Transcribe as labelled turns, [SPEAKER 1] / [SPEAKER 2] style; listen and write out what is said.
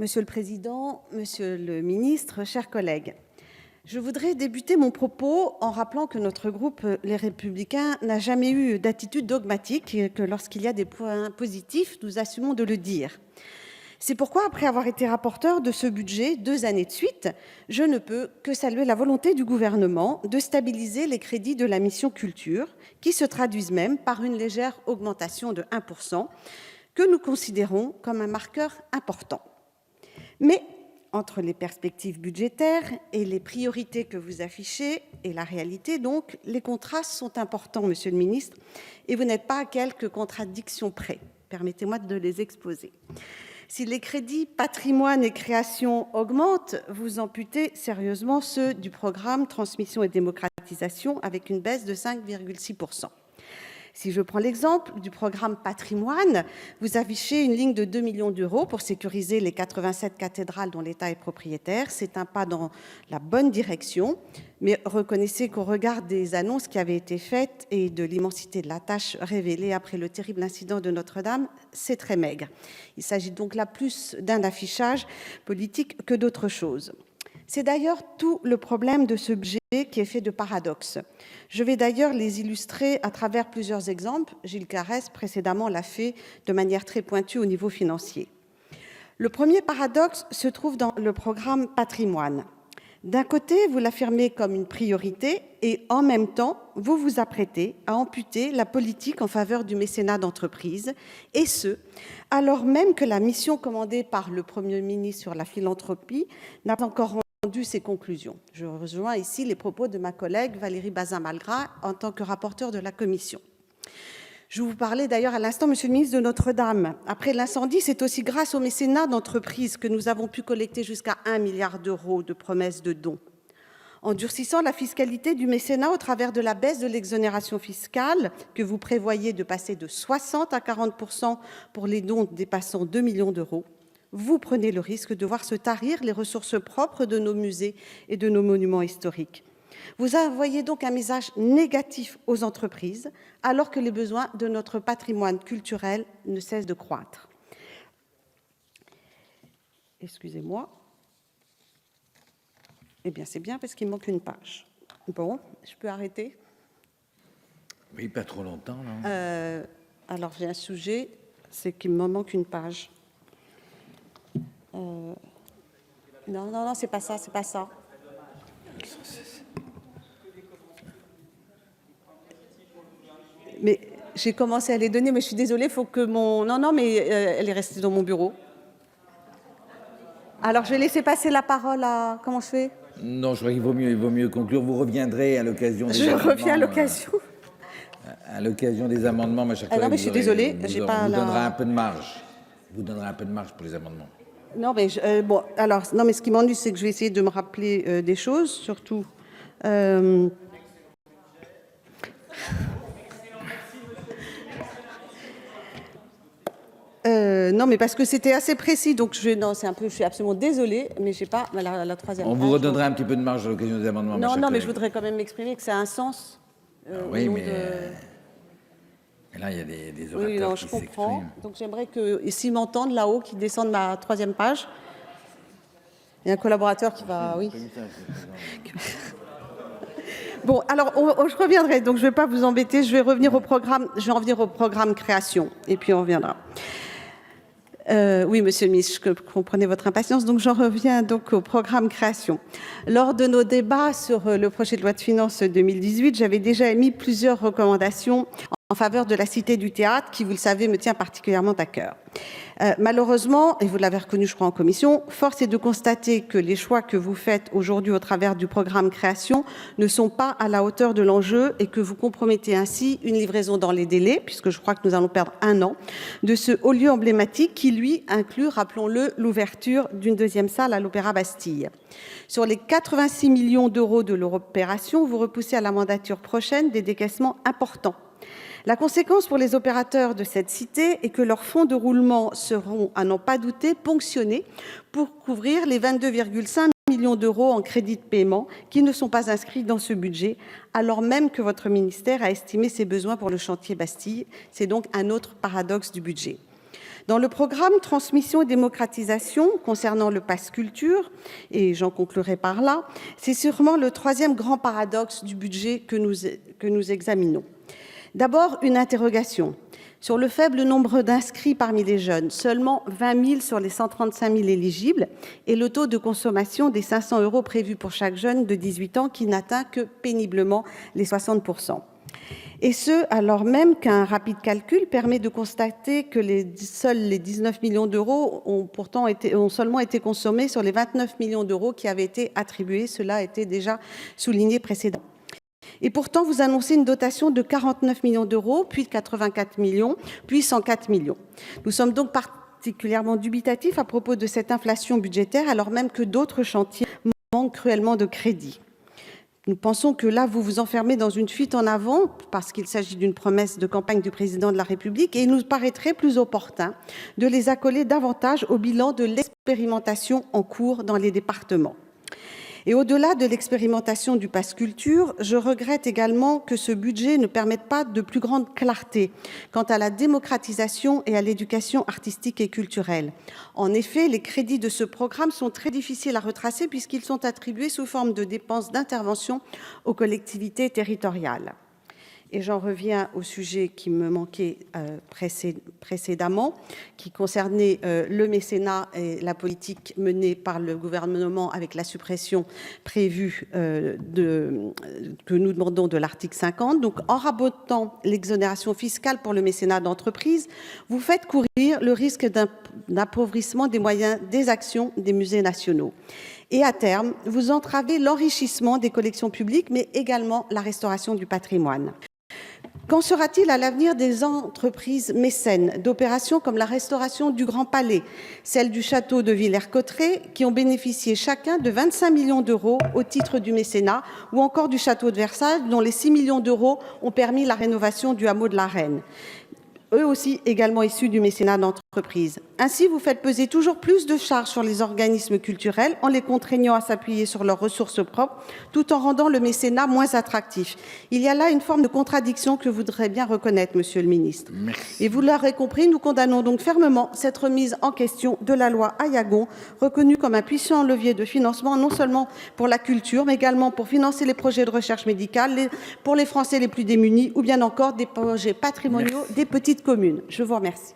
[SPEAKER 1] Monsieur le Président, Monsieur le Ministre, chers collègues, je voudrais débuter mon propos en rappelant que notre groupe Les Républicains n'a jamais eu d'attitude dogmatique et que lorsqu'il y a des points positifs, nous assumons de le dire. C'est pourquoi, après avoir été rapporteur de ce budget 2 années de suite, je ne peux que saluer la volonté du gouvernement de stabiliser les crédits de la mission culture, qui se traduisent même par une légère augmentation de 1%, que nous considérons comme un marqueur important. Mais entre les perspectives budgétaires et les priorités que vous affichez et la réalité, donc, les contrastes sont importants, Monsieur le Ministre, et vous n'êtes pas à quelques contradictions près. Permettez-moi de les exposer. Si les crédits patrimoine et création augmentent, vous amputez sérieusement ceux du programme Transmission et démocratisation avec une baisse de 5,6%. Si je prends l'exemple du programme patrimoine, vous affichez une ligne de 2 millions d'euros pour sécuriser les 87 cathédrales dont l'État est propriétaire. C'est un pas dans la bonne direction, mais reconnaissez qu'au regard des annonces qui avaient été faites et de l'immensité de la tâche révélée après le terrible incident de Notre-Dame, c'est très maigre. Il s'agit donc là plus d'un affichage politique que d'autre chose. C'est d'ailleurs tout le problème de ce budget qui est fait de paradoxes. Je vais d'ailleurs les illustrer à travers plusieurs exemples. Gilles Carrès, précédemment, l'a fait de manière très pointue au niveau financier. Le premier paradoxe se trouve dans le programme patrimoine. D'un côté, vous l'affirmez comme une priorité et en même temps, vous vous apprêtez à amputer la politique en faveur du mécénat d'entreprise, et ce, alors même que la mission commandée par le Premier ministre sur la philanthropie n'a pas encore rendu ses conclusions. Je rejoins ici les propos de ma collègue Valérie Bazin-Malgras en tant que rapporteure de la commission. Je vous parlais d'ailleurs à l'instant, Monsieur le ministre, de Notre-Dame. Après l'incendie, c'est aussi grâce au mécénat d'entreprise que nous avons pu collecter jusqu'à 1 milliard d'euros de promesses de dons. En durcissant la fiscalité du mécénat au travers de la baisse de l'exonération fiscale que vous prévoyez de passer de 60 à 40% pour les dons dépassant 2 millions d'euros, vous prenez le risque de voir se tarir les ressources propres de nos musées et de nos monuments historiques. Vous envoyez donc un message négatif aux entreprises, alors que les besoins de notre patrimoine culturel ne cessent de croître. Excusez-moi. Eh bien, c'est bien parce qu'il manque une page. Bon, je peux arrêter?
[SPEAKER 2] Oui, pas trop longtemps, non.
[SPEAKER 1] Alors, j'ai un sujet, c'est qu'il me manque une page. Non, c'est pas ça, c'est pas ça. Mais j'ai commencé à les donner, mais je suis désolée, il faut que mon... Non, mais elle est restée dans mon bureau. Alors, je vais laisser passer la parole à... Comment je fais?
[SPEAKER 2] Non, je crois qu'il vaut mieux conclure. Vous reviendrez à l'occasion des amendements.
[SPEAKER 1] Je reviens à l'occasion.
[SPEAKER 2] À l'occasion des amendements, ma chère collègue.
[SPEAKER 1] Non, mais je suis désolée, j'ai pas
[SPEAKER 2] vous donnera un peu de marge. Vous donnerez un peu de marge pour les amendements.
[SPEAKER 1] Non, mais bon, alors, non, mais ce qui m'ennuie, c'est que je vais essayer de me rappeler des choses, surtout. Non, mais parce que c'était assez précis, donc je suis absolument désolée, mais je n'ai pas la troisième page.
[SPEAKER 2] On vous redonnera un petit peu de marge à l'occasion des amendements.
[SPEAKER 1] Non, mais je voudrais quand même m'exprimer que ça a un sens.
[SPEAKER 2] Oui, mais là, il y a des orateurs
[SPEAKER 1] oui, non, je comprends. Donc j'aimerais que, s'ils m'entendent là-haut, qu'ils descendent ma troisième page. Il y a un collaborateur qui va... Oui. Bon, alors, je reviendrai, donc je ne vais pas vous embêter, je vais revenir au programme, je vais en venir au programme création, et puis on reviendra. Oui, Monsieur le ministre, je comprenais votre impatience, donc j'en reviens donc au programme création. Lors de nos débats sur le projet de loi de finances 2018, j'avais déjà émis plusieurs recommandations en faveur de la Cité du théâtre, qui, vous le savez, me tient particulièrement à cœur. Malheureusement, et vous l'avez reconnu, je crois, en commission, force est de constater que les choix que vous faites aujourd'hui au travers du programme création ne sont pas à la hauteur de l'enjeu et que vous compromettez ainsi une livraison dans les délais, puisque je crois que nous allons perdre 1 an, de ce haut lieu emblématique qui, lui, inclut, rappelons-le, l'ouverture d'une 2e salle à l'Opéra Bastille. Sur les 86 millions d'euros de l'opération, vous repoussez à la mandature prochaine des décaissements importants. La conséquence pour les opérateurs de cette cité est que leurs fonds de roulement seront, à n'en pas douter, ponctionnés pour couvrir les 22,5 millions d'euros en crédits de paiement qui ne sont pas inscrits dans ce budget, alors même que votre ministère a estimé ses besoins pour le chantier Bastille. C'est donc un autre paradoxe du budget. Dans le programme Transmission et démocratisation concernant le pass culture, et j'en conclurai par là, c'est sûrement le troisième grand paradoxe du budget que nous examinons. D'abord, une interrogation sur le faible nombre d'inscrits parmi les jeunes, seulement 20 000 sur les 135 000 éligibles, et le taux de consommation des 500 € prévus pour chaque jeune de 18 ans qui n'atteint que péniblement les 60 %. Et ce, alors même qu'un rapide calcul permet de constater que seuls les 19 millions d'euros ont seulement été consommés sur les 29 millions d'euros qui avaient été attribués. Cela a été déjà souligné précédemment. Et pourtant, vous annoncez une dotation de 49 millions d'euros, puis 84 millions, puis 104 millions. Nous sommes donc particulièrement dubitatifs à propos de cette inflation budgétaire, alors même que d'autres chantiers manquent cruellement de crédit. Nous pensons que là, vous vous enfermez dans une fuite en avant, parce qu'il s'agit d'une promesse de campagne du président de la République, et il nous paraîtrait plus opportun de les accoler davantage au bilan de l'expérimentation en cours dans les départements. Et au-delà de l'expérimentation du pass culture, je regrette également que ce budget ne permette pas de plus grande clarté quant à la démocratisation et à l'éducation artistique et culturelle. En effet, les crédits de ce programme sont très difficiles à retracer puisqu'ils sont attribués sous forme de dépenses d'intervention aux collectivités territoriales. Et j'en reviens au sujet qui me manquait précédemment, qui concernait le mécénat et la politique menée par le gouvernement avec la suppression prévue que nous demandons de l'article 50. Donc, en rabotant l'exonération fiscale pour le mécénat d'entreprise, vous faites courir le risque d'un appauvrissement des moyens des actions des musées nationaux. Et à terme, vous entravez l'enrichissement des collections publiques, mais également la restauration du patrimoine. Qu'en sera-t-il à l'avenir des entreprises mécènes d'opérations comme la restauration du Grand Palais, celle du château de Villers-Cotterêts, qui ont bénéficié chacun de 25 millions d'euros au titre du mécénat, ou encore du château de Versailles, dont les 6 millions d'euros ont permis la rénovation du hameau de la Reine, eux aussi également issus du mécénat d'entreprise. Ainsi, vous faites peser toujours plus de charges sur les organismes culturels en les contraignant à s'appuyer sur leurs ressources propres, tout en rendant le mécénat moins attractif. Il y a là une forme de contradiction que je voudrais bien reconnaître, Monsieur le Ministre.
[SPEAKER 2] Merci.
[SPEAKER 1] Et vous l'aurez compris, nous condamnons donc fermement cette remise en question de la loi Aillagon, reconnue comme un puissant levier de financement, non seulement pour la culture, mais également pour financer les projets de recherche médicale, pour les Français les plus démunis, ou bien encore des projets patrimoniaux des petites communes. Je vous remercie.